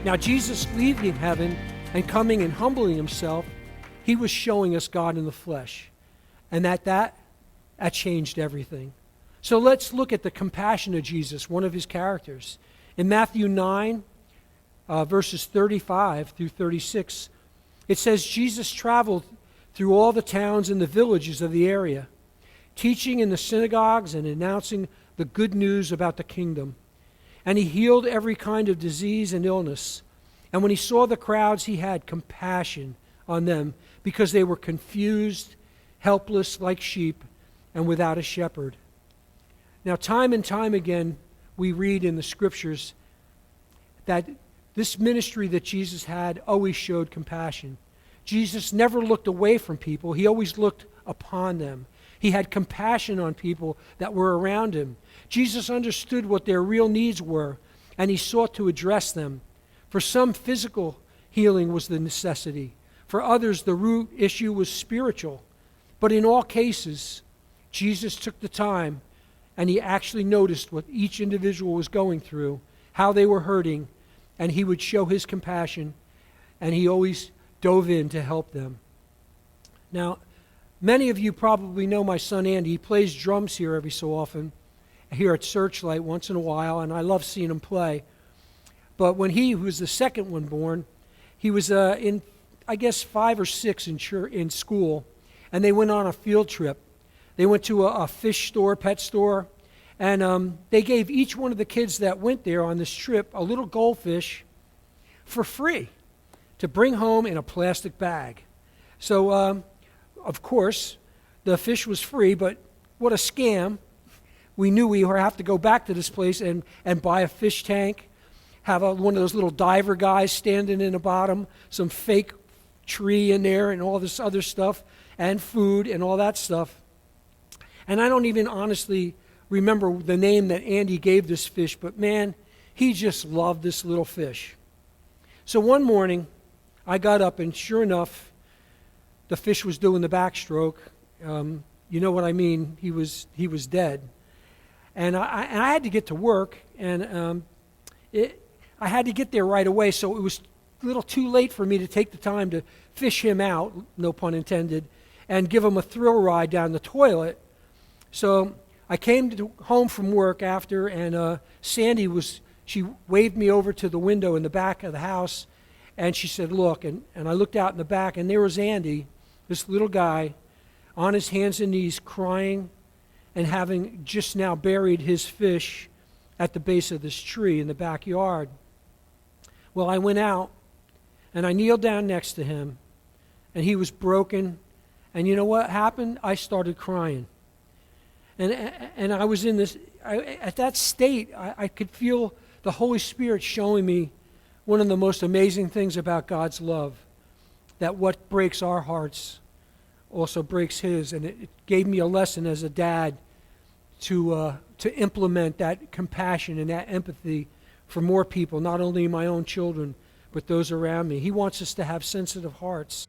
Now, Jesus leaving heaven and coming and humbling himself, he was showing us God in the flesh. And that changed everything. So let's look at the compassion of Jesus, one of his characters. In Matthew 9, verses 35 through 36, it says, Jesus traveled through all the towns and the villages of the area, teaching in the synagogues and announcing the good news about the kingdom. And he healed every kind of disease and illness. And when he saw the crowds, he had compassion on them because they were confused, helpless like sheep, and without a shepherd. Now, time and time again, we read in the scriptures that this ministry that Jesus had always showed compassion. Jesus never looked away from people. He always looked upon them. He had compassion on people that were around him. Jesus understood what their real needs were, and he sought to address them. For some, physical healing was the necessity. For others, the root issue was spiritual. But in all cases, Jesus took the time, and he actually noticed what each individual was going through, how they were hurting, and he would show his compassion, and he always dove in to help them. Now, many of you probably know my son Andy. He plays drums here every so often, here at Searchlight once in a while, and I love seeing him play. But when he was the second one born, he was in, I guess, 5 or 6 in school, and they went on a field trip. They went to a fish store, pet store, and they gave each one of the kids that went there on this trip a little goldfish for free to bring home in a plastic bag. So, of course, the fish was free, but what a scam. We knew we would have to go back to this place and buy a fish tank, have one of those little diver guys standing in the bottom, some fake tree in there and all this other stuff, and food and all that stuff. And I don't even honestly remember the name that Andy gave this fish, but man, he just loved this little fish. So one morning, I got up, and sure enough, the fish was doing the backstroke. You know what I mean? He was dead. And I had to get to work, and I had to get there right away, so it was a little too late for me to take the time to fish him out, no pun intended, and give him a thrill ride down the toilet. So I came home from work after, and Sandy she waved me over to the window in the back of the house, and she said, look, and I looked out in the back, and there was Andy, this little guy, on his hands and knees crying and having just now buried his fish at the base of this tree in the backyard. Well, I went out, and I kneeled down next to him, and he was broken, and you know what happened? I started crying. And I was in this, at that state, I could feel the Holy Spirit showing me one of the most amazing things about God's love, that what breaks our hearts also breaks his. And it gave me a lesson as a dad to implement that compassion and that empathy for more people, not only my own children, but those around me. He wants us to have sensitive hearts.